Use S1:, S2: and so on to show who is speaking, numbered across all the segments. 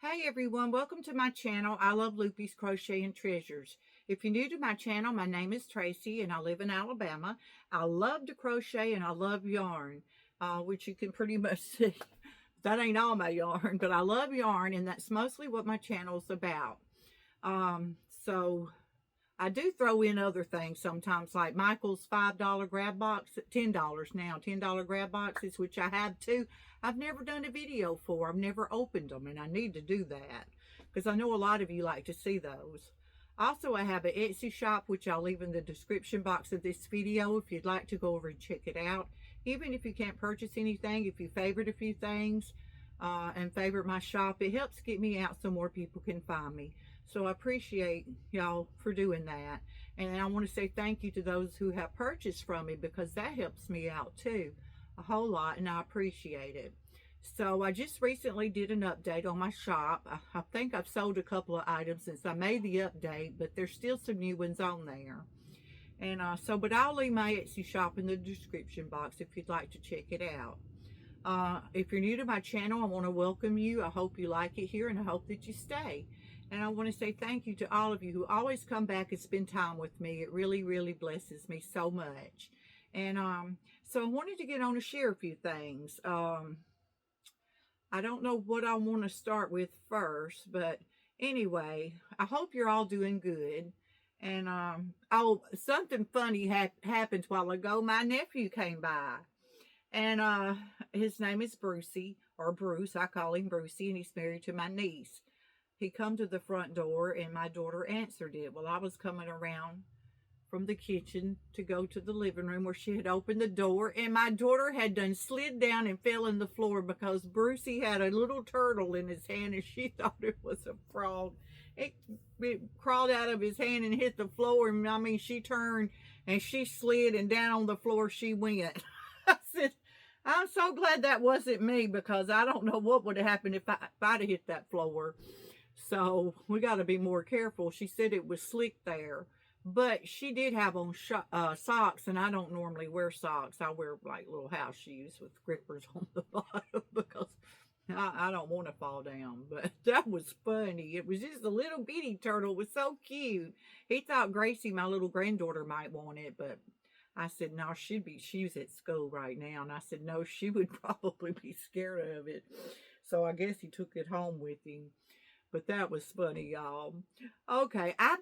S1: Hey everyone, welcome to my channel. I love Loopy's Crochet and Treasures. If you're new to my channel, my name is Tracy and I live in Alabama. I love to crochet and I love yarn, which you can pretty much see. That ain't all my yarn, but I love yarn and that's mostly what my channel is about. So I do throw in other things sometimes, like Michael's $5 grab box, $10 now, $10 grab boxes, which I have too. I've never done a video for. I've never opened them, and I need to do that because I know a lot of you like to see those. Also, I have an Etsy shop, which I'll leave in the description box of this video if you'd like to go over and check it out. Even if you can't purchase anything, if you favorite a few things and favorite my shop, it helps get me out so more people can find me. So I appreciate y'all for doing that. And I want to say thank you to those who have purchased from me because that helps me out too a whole lot, and I appreciate it. So I just recently did an update on my shop. I think I've sold a couple of items since I made the update, but there's still some new ones on there. And but I'll leave my Etsy shop in the description box if you'd like to check it out. If you're new to my channel, I want to welcome you. I hope you like it here and I hope that you stay. And I want to say thank you to all of you who always come back and spend time with me. It really, really blesses me so much. And so I wanted to get on to share a few things. I don't know what I want to start with first, but anyway, I hope you're all doing good. And oh, something funny happened a while ago. My nephew came by, and his name is Brucey, or Bruce. I call him Brucey, and he's married to my niece. He come to the front door and my daughter answered it. Well, I was coming around from the kitchen to go to the living room where she had opened the door, and my daughter had done slid down and fell in the floor because Brucey had a little turtle in his hand and she thought it was a frog. It crawled out of his hand and hit the floor, and I mean, she turned and she slid and down on the floor she went. I said, I'm so glad that wasn't me because I don't know what would have happened if I'd have hit that floor. So we got to be more careful. She said it was slick there, but she did have on socks, and I don't normally wear socks. I wear like little house shoes with grippers on the bottom because I don't want to fall down. But that was funny. It was just a little bitty turtle. It was so cute. He thought Gracie, my little granddaughter, might want it, but I said, no, she's at school right now. And I said, no, she would probably be scared of it. So I guess he took it home with him. But that was funny, y'all. Okay, I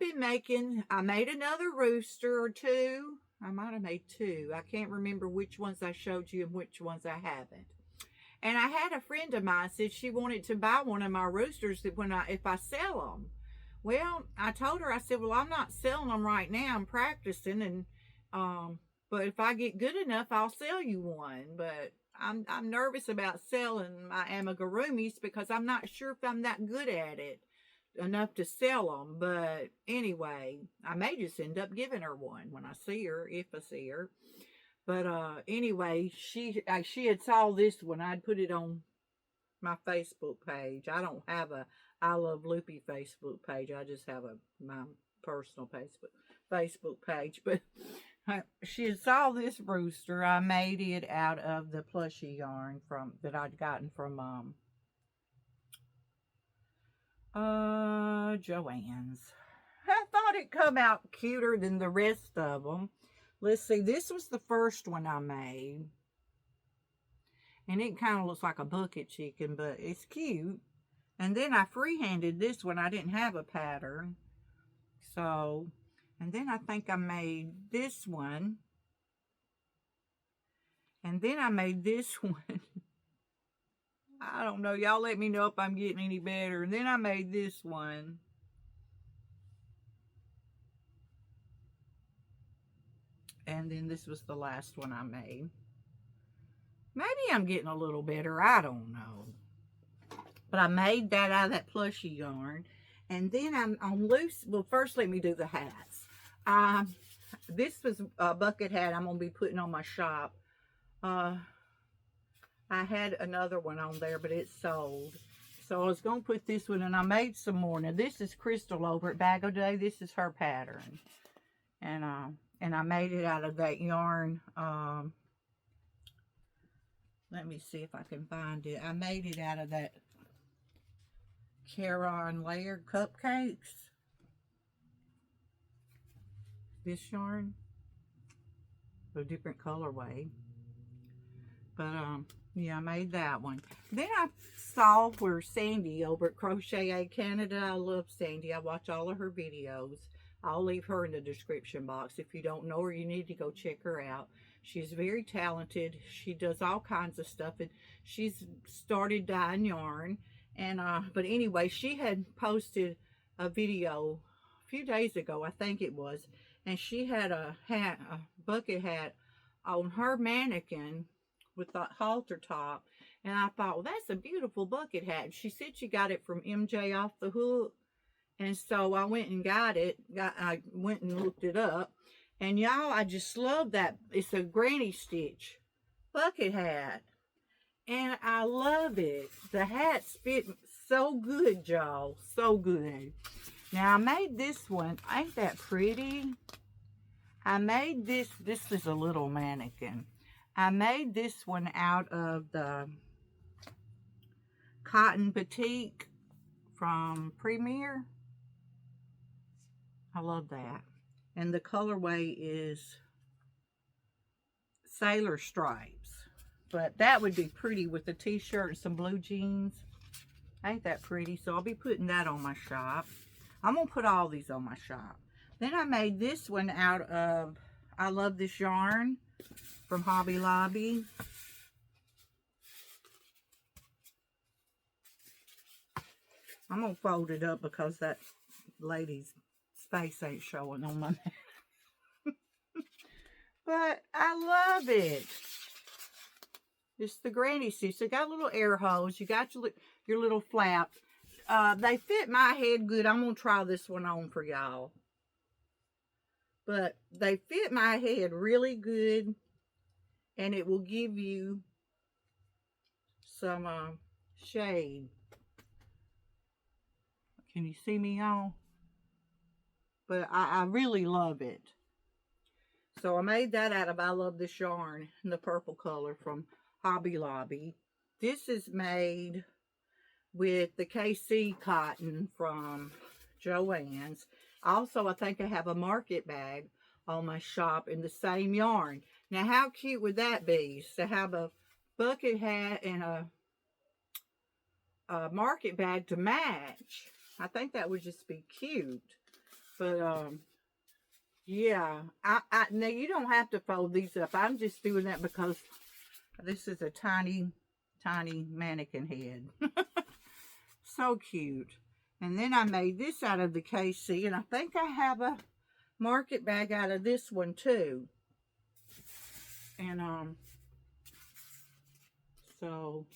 S1: made another rooster or two. I might have made two. I can't remember which ones I showed you and which ones I haven't. And I had a friend of mine said she wanted to buy one of my roosters if I sell them. Well, I told her, I said, well, I'm not selling them right now. I'm practicing, and but if I get good enough, I'll sell you one. But I'm nervous about selling my amigurumis because I'm not sure if I'm that good at it enough to sell them. But anyway, I may just end up giving her one when I see her, if I see her. But anyway, she had saw this one. I'd put it on my Facebook page. I don't have a I Love Loopy Facebook page. I just have my personal Facebook page. But she saw this rooster. I made it out of the plushie yarn that I'd gotten from Joann's. I thought it come out cuter than the rest of them. Let's see, this was the first one I made, and it kind of looks like a bucket chicken, but it's cute. And then I freehanded this one. I didn't have a pattern, so. And then I think I made this one. And then I made this one. I don't know. Y'all let me know if I'm getting any better. And then I made this one. And then this was the last one I made. Maybe I'm getting a little better. I don't know. But I made that out of that plushie yarn. And then I'm on loose. Well, first let me do the hats. This was a bucket hat I'm going to be putting on my shop. I had another one on there, but it's sold. So I was going to put this one, and I made some more. Now, this is Crystal over at Bag O' Day. This is her pattern. And I made it out of that yarn. Let me see if I can find it. I made it out of that Caron layered cupcakes. This yarn, a different colorway. But yeah, I made that one. Then I saw where Sandy over at Crochet Canada, I love Sandy. I watch all of her videos. I'll leave her in the description box. If you don't know her, you need to go check her out. She's very talented. She does all kinds of stuff, and she's started dyeing yarn. And but anyway, she had posted a video a few days ago, I think it was, and she had a hat, a bucket hat on her mannequin with that halter top. And I thought, well, that's a beautiful bucket hat. She said she got it from MJ Off the Hook. And so I went and got it. I went and looked it up. And y'all, I just love that. It's a granny stitch bucket hat. And I love it. The hats fit so good, y'all. So good. Now, I made this one. Ain't that pretty? I made this. This is a little mannequin. I made this one out of the Cotton Batik from Premier. I love that. And the colorway is Sailor Stripes. But that would be pretty with a t-shirt and some blue jeans. Ain't that pretty? So I'll be putting that on my shop. I'm going to put all these on my shop. Then I made this one out of I Love This Yarn from Hobby Lobby. I'm going to fold it up because that lady's face ain't showing on my neck. But I love it. It's the granny stitch. So you got little air holes. You got your little flap. They fit my head good. I'm going to try this one on for y'all. But they fit my head really good. And it will give you some shade. Can you see me, y'all? But I really love it. So I made that out of I Love This Yarn in the purple color from Hobby Lobby. This is made with the KC cotton from Joann's. Also, I think I have a market bag on my shop in the same yarn. Now, how cute would that be? To have a bucket hat and a market bag to match. I think that would just be cute. But, yeah. Now, you don't have to fold these up. I'm just doing that because this is a tiny, tiny mannequin head. So cute. And then I made this out of the KC. And I think I have a market bag out of this one, too. And, so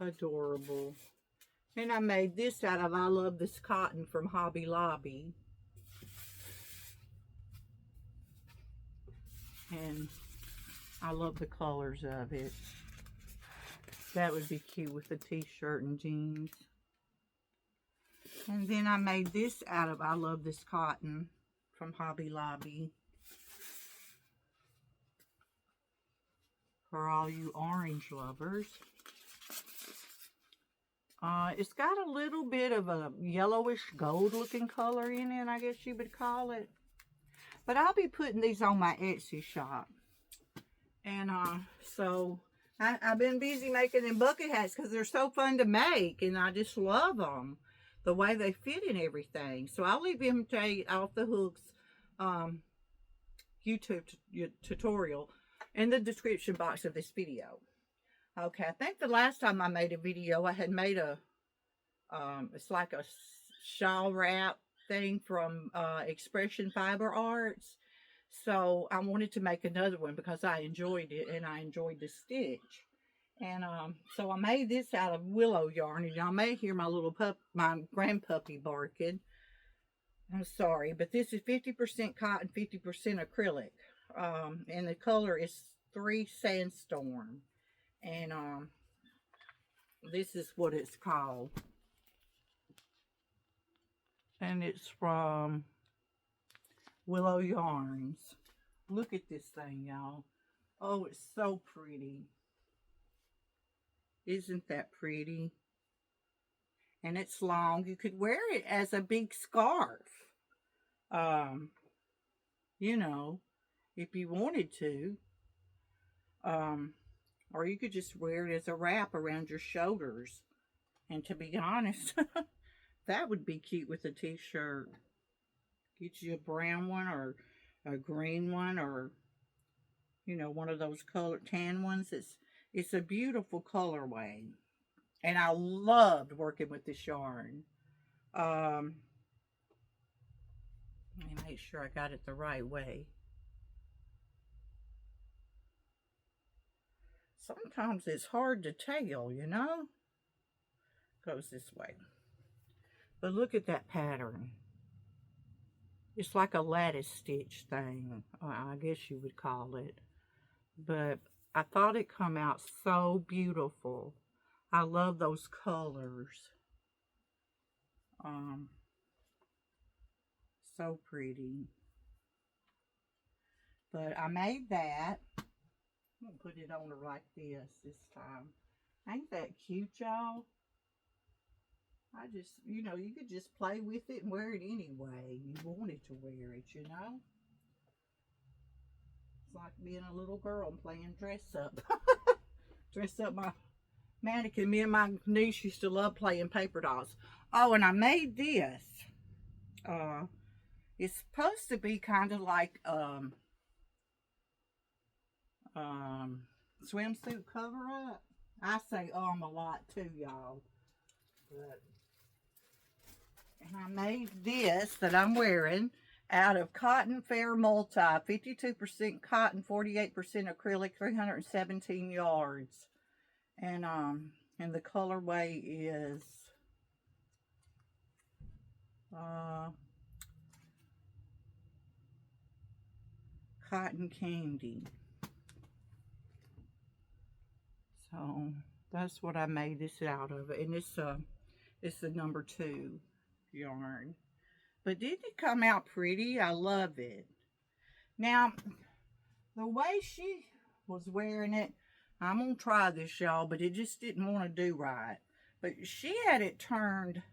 S1: adorable. And I made this out of I Love This Cotton from Hobby Lobby. And I love the colors of it. That would be cute with a t-shirt and jeans. And then I made this out of I Love This Cotton from Hobby Lobby. For all you orange lovers. It's got a little bit of a yellowish gold looking color in it, I guess you would call it. But I'll be putting these on my Etsy shop. And so I've been busy making them bucket hats because they're so fun to make. And I just love them. The way they fit and everything. So I'll leave MJ Off the Hook's YouTube tutorial in the description box of this video. Okay, I think the last time I made a video, I had made a, it's like a shawl wrap thing from Expression Fiber Arts. So I wanted to make another one because I enjoyed it and I enjoyed the stitch. And so I made this out of willow yarn. And y'all may hear my little my grandpuppy barking. I'm sorry, but this is 50% cotton, 50% acrylic. And the color is 3 Sandstorm. And this is what it's called. And it's from Willow Yarns. Look at this thing, y'all. Oh, it's so pretty. Isn't that pretty? and it's long. You could wear it as a big scarf. Um, you know, if you wanted to. Um, or you could just wear it as a wrap around your shoulders. And to be honest, that would be cute with a t-shirt. Get you a brown one or a green one, or one of those colored tan ones. It's a beautiful colorway. And I loved working with this yarn. Let me make sure I got it the right way. Sometimes it's hard to tell, Goes this way. But look at that pattern. It's like a lattice stitch thing, I guess you would call it. But I thought it come out so beautiful. I love those colors. So pretty. But I made that. I'm going to put it on her like this time. Ain't that cute, y'all? I just, you could just play with it and wear it anyway. You wanted to wear it, It's like being a little girl and playing dress up. Dress up my mannequin. Me and my niece used to love playing paper dolls. Oh, and I made this. It's supposed to be kind of like swimsuit cover up. I say a lot too, y'all. But and I made this that I'm wearing out of Cotton Fair Multi, 52% cotton, 48% acrylic, 317 yards. And the colorway is Cotton Candy. So that's what I made this out of, and it's the number 2 yarn. But didn't it come out pretty? I love it. Now, the way she was wearing it, I'm gonna try this, y'all, but it just didn't want to do right. But she had it turned.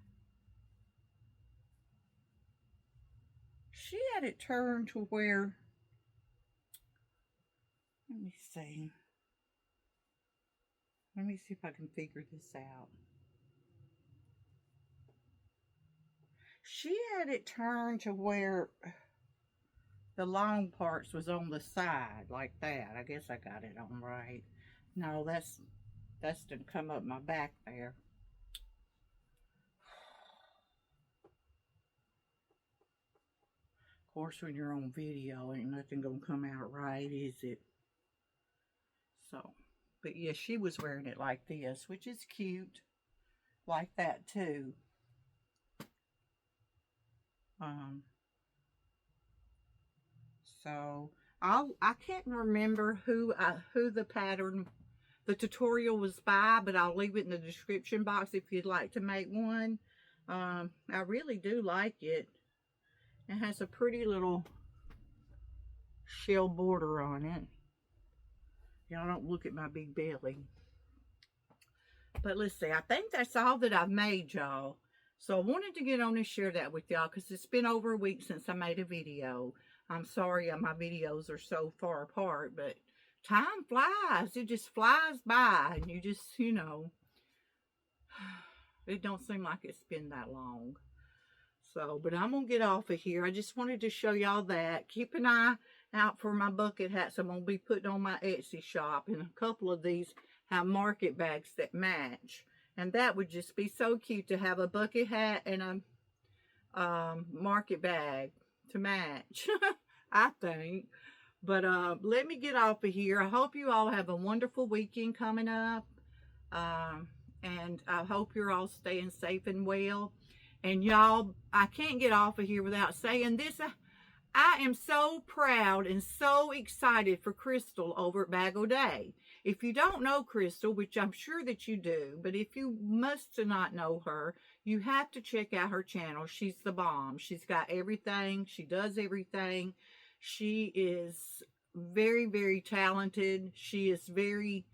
S1: She had it turned to where. Let me see. Let me see if I can figure this out. She had it turned to where the long parts was on the side, like that. I guess I got it on right. No, that's didn't come up my back there. Of course, when you're on video, ain't nothing gonna come out right, is it? So, but yeah, she was wearing it like this, which is cute. Like that too. So I can't remember who the pattern, the tutorial was by, but I'll leave it in the description box if you'd like to make one. I really do like it. It has a pretty little shell border on it. Y'all don't look at my big belly. But let's see, I think that's all that I've made, y'all. So I wanted to get on and share that with y'all because it's been over a week since I made a video. I'm sorry my videos are so far apart, but time flies. It just flies by, and you just, it don't seem like it's been that long. So, but I'm going to get off of here. I just wanted to show y'all that. Keep an eye out for my bucket hats I'm going to be putting on my Etsy shop. And a couple of these have market bags that match. And that would just be so cute to have a bucket hat and a market bag to match, I think. But let me get off of here. I hope you all have a wonderful weekend coming up. And I hope you're all staying safe and well. And y'all, I can't get off of here without saying this. I am so proud and so excited for Crystal over at Bag O' Day. If you don't know Crystal, which I'm sure that you do, but if you must not know her, you have to check out her channel. She's the bomb. She's got everything. She does everything. She is very, very talented. She is very,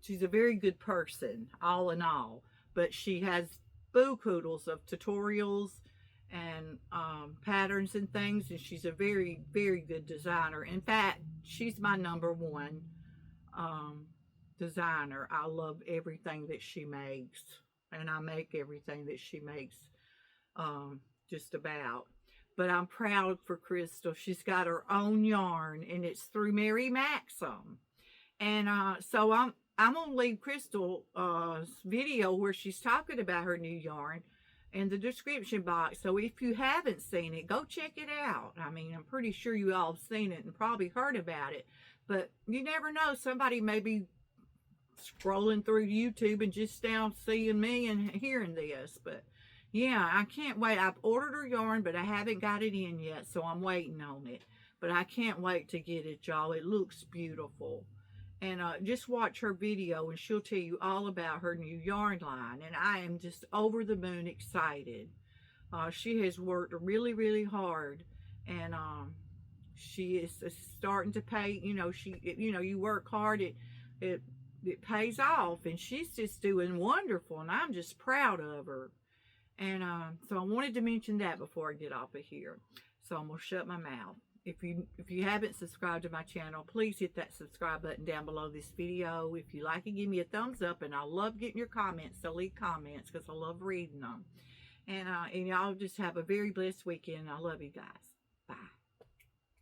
S1: she's a very good person, all in all. but she has boo-koodles of tutorials and patterns and things, and she's a very, very good designer. In fact, she's my #1 designer. I love everything that she makes, and I make everything that she makes, just about. But I'm proud for Crystal. She's got her own yarn, and it's through Mary Maxim. And so I'm gonna leave Crystal's video where she's talking about her new yarn in the description box. So if you haven't seen it, go check it out. I mean, I'm pretty sure you all have seen it and probably heard about it, but you never know. Somebody may be scrolling through YouTube and just now seeing me and hearing this. But yeah, I can't wait. I've ordered her yarn, but I haven't got it in yet, so I'm waiting on it. But I can't wait to get it, y'all. It looks beautiful. And just watch her video and she'll tell you all about her new yarn line. And I am just over the moon excited. She has worked really, really hard. And she is starting to pay. You know, you work hard, it pays off. And she's just doing wonderful. And I'm just proud of her. And so I wanted to mention that before I get off of here. So I'm going to shut my mouth. If you haven't subscribed to my channel, please hit that subscribe button down below this video. If you like it, give me a thumbs up, and I love getting your comments, so leave comments because I love reading them. And y'all just have a very blessed weekend. I love you guys.